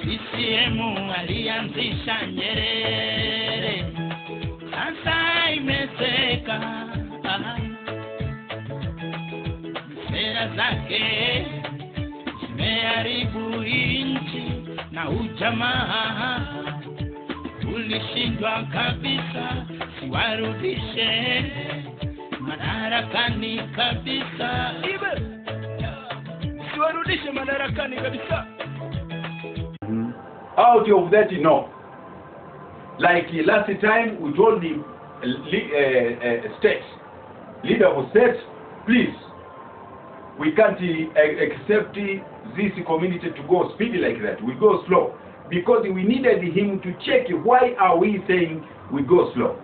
CCM alianzisha Nyerere, sasa imeseka. Sera zake zimeharibu nchi na ujamaa, tulishindwa kabisa, siwarudishe madarakani kabisa. Siwarudishe madarakani kabisa. Out of that, no. Like last time, we told the state, leader of state, please, we can't accept this community to go speedy like that. We go slow. Because we needed him to check why are we saying we go slow.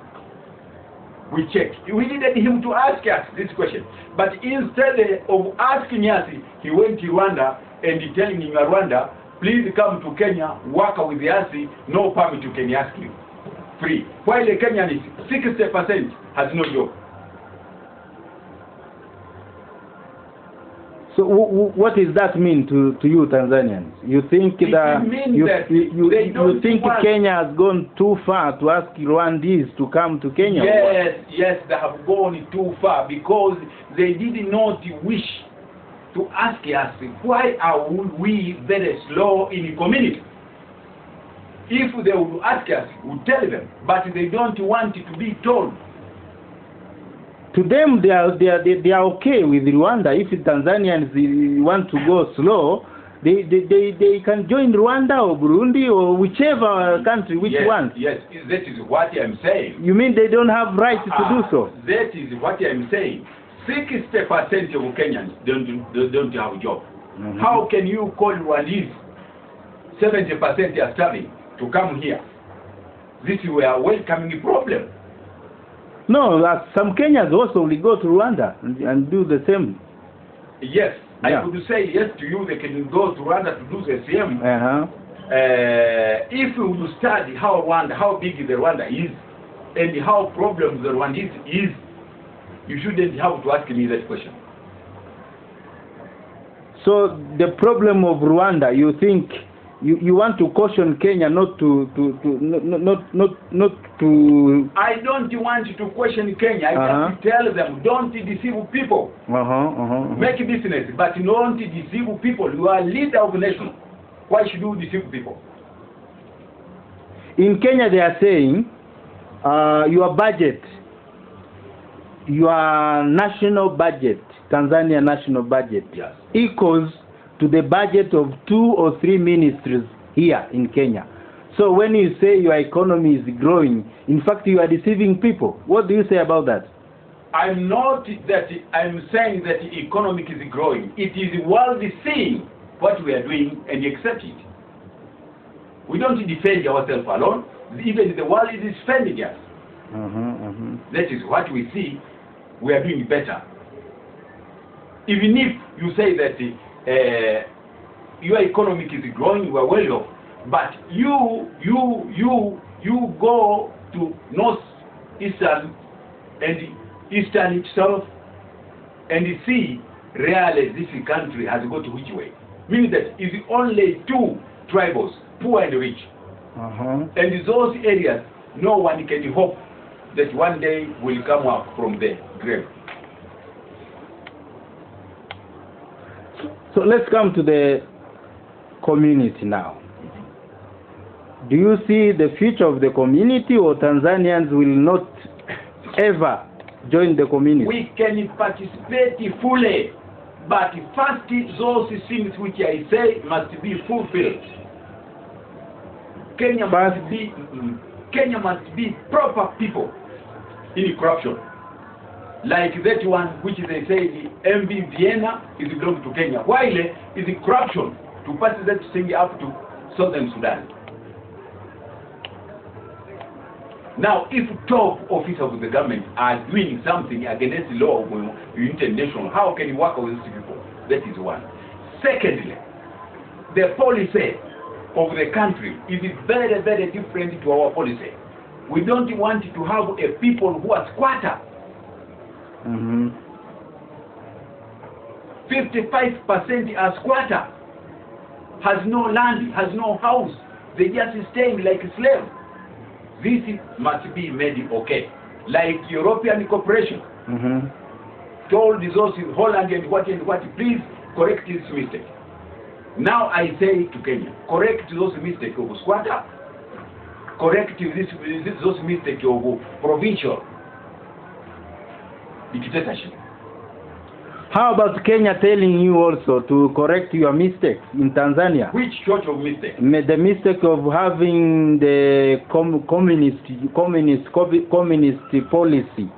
We checked. We needed him to ask us this question. But instead of asking us, he went to Rwanda and telling in Rwanda, please come to Kenya, work with us, no permit you can ask you. Free. While the Kenyan is 60% has no job. So what does that mean to you Tanzanians? You think you think Kenya has gone too far to ask Rwandese to come to Kenya? Yes, they have gone too far because they did not wish to ask us why are we very slow in the community. If they would ask us, we would tell them, but they don't want to be told. To them, they are okay with Rwanda. If the Tanzanians want to go slow, they can join Rwanda or Burundi or whichever country one. Yes, that is what I'm saying. You mean they don't have right to do so? That is what I'm saying. 60% of Kenyans don't have a job. How can you call Rwandese 70% are starving to come here? This is a welcoming problem. No, some Kenyans also will go to Rwanda and do the same. Yes, I could say yes to you. They can go to Rwanda to do the same. If we would study how big the Rwanda is and how problems the Rwandese is, you shouldn't have to ask me that question. So the problem of Rwanda, you think you want to caution Kenya not to. I don't want to question Kenya. I just tell them don't deceive people. Make business, but don't deceive people. You are leader of the nation. Why should you deceive people? In Kenya, they are saying your budget. Your national budget, Tanzania national budget, equals to the budget of 2 or 3 ministries here in Kenya. So when you say your economy is growing, in fact you are deceiving people. What do you say about that? I'm not that I'm saying that the economy is growing. It is world seeing what we are doing and accept it. We don't defend ourselves alone. Even the world is defending us. That is what we see. We are doing better. Even if you say that your economy is growing, you are well off, but you go to northeastern and eastern itself and see really this country has got which way. Meaning that it's only 2 tribals, poor and rich. And those areas, no one can hope that one day will come up from the grave. So let's come to the community now. Do you see the future of the community, or Tanzanians will not ever join the community? We can participate fully, but first those things which I say must be fulfilled. Kenya must be proper people in corruption. Like that one which they say the MB Vienna is belong to Kenya. While is the corruption to pass that thing up to Southern Sudan. Now, if top officers of the government are doing something against the law of international, how can you work with these people? That is one. Secondly, the policy of the country is very, very different to our policy. We don't want to have a people who are squatter. 55% are squatter. has no land, has no house. They just staying like slaves. This must be made okay. Like European cooperation told those in Holland and what, please correct this mistake. Now I say to Kenya, correct those mistakes of squatter, correct those mistakes of provincial dictatorship. How about Kenya telling you also to correct your mistakes in Tanzania? Which sort of mistake? The mistake of having the communist policy.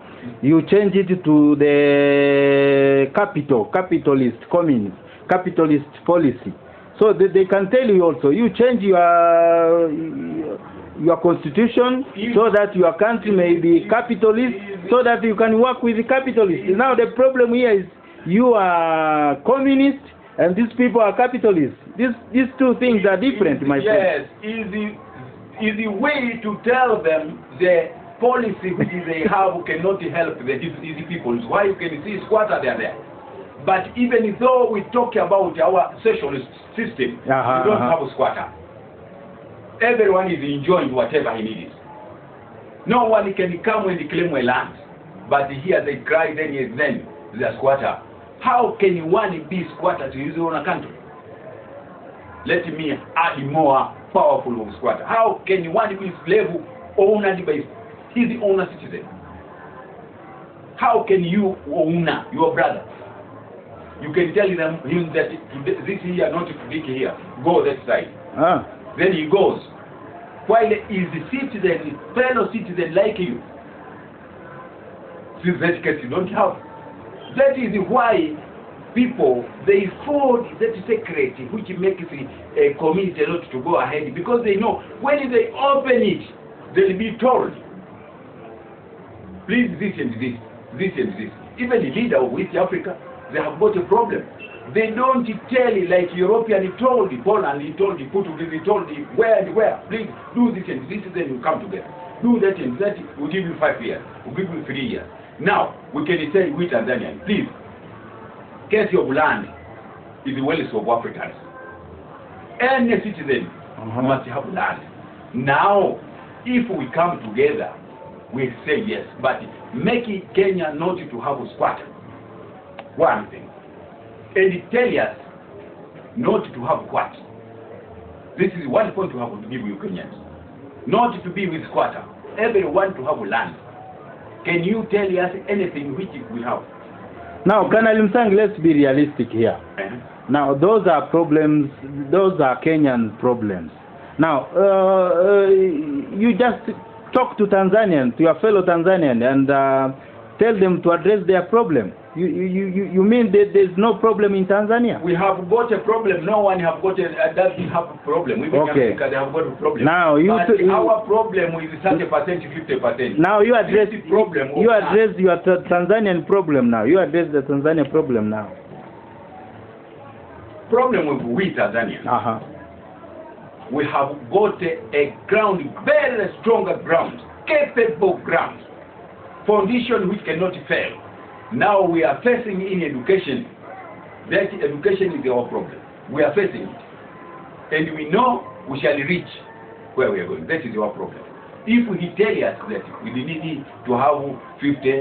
You change it to the capitalist policy. So they can tell you also, you change your constitution so that your country may be capitalist, so that you can work with the capitalists. Now the problem here is you are communist and these people are capitalists. These two things are different, my friend. Yes, is the way to tell them the policy which they have cannot help the easy people. Why you can see squatter they are there. But even though we talk about our socialist system, we don't have a squatter. Everyone is enjoying whatever he needs. No one can come and claim a land, but here they cry, then they are squatter. How can one be squatter to his own country? Let me add more powerful of squatter. How can one be slave owned by his owner citizen? How can you own your brother? You can tell him that this here, not to dig here, go that side. Then he goes. While is the citizen, fellow citizen like you. Since that case you don't have. That is why people, they fold that secret which makes a community not to go ahead, because they know when they open it, they'll be told, please this and this, this and this. Even the leader of East Africa, they have got a problem. They don't tell it like European told Poland, he told Portuguese, he told where and where. Please do this and this, then you come together. Do that and that, we'll give you 5 years, we'll give you 3 years. Now, we can say we Tanzanians, please, case of land is the wealth of Africans. Any citizen must have land. Now, if we come together, we say yes, but making Kenya not to have a squatter, one thing. And tell us not to have what? This is one point to have to give you Kenyans. Not to be with squatter. Everyone to have land. Can you tell us anything which we have? Now, Colonel Msangi, let's be realistic here. Now, those are problems, those are Kenyan problems. Now, you just talk to Tanzanians, to your fellow Tanzanian, and tell them to address their problem. You mean that there's no problem in Tanzania? We have got a problem. No one doesn't have a problem. Even Africa, they have got a problem. Now our problem is 30%, 50%. Now you address your Tanzanian problem now. You address the Tanzanian problem now. Problem with we Tanzanians. We have got a ground, very strong ground, capable ground, foundation which cannot fail. Now we are facing in education. That education is our problem. We are facing it. And we know we shall reach where we are going. That is our problem. If we tell us that we need to have 50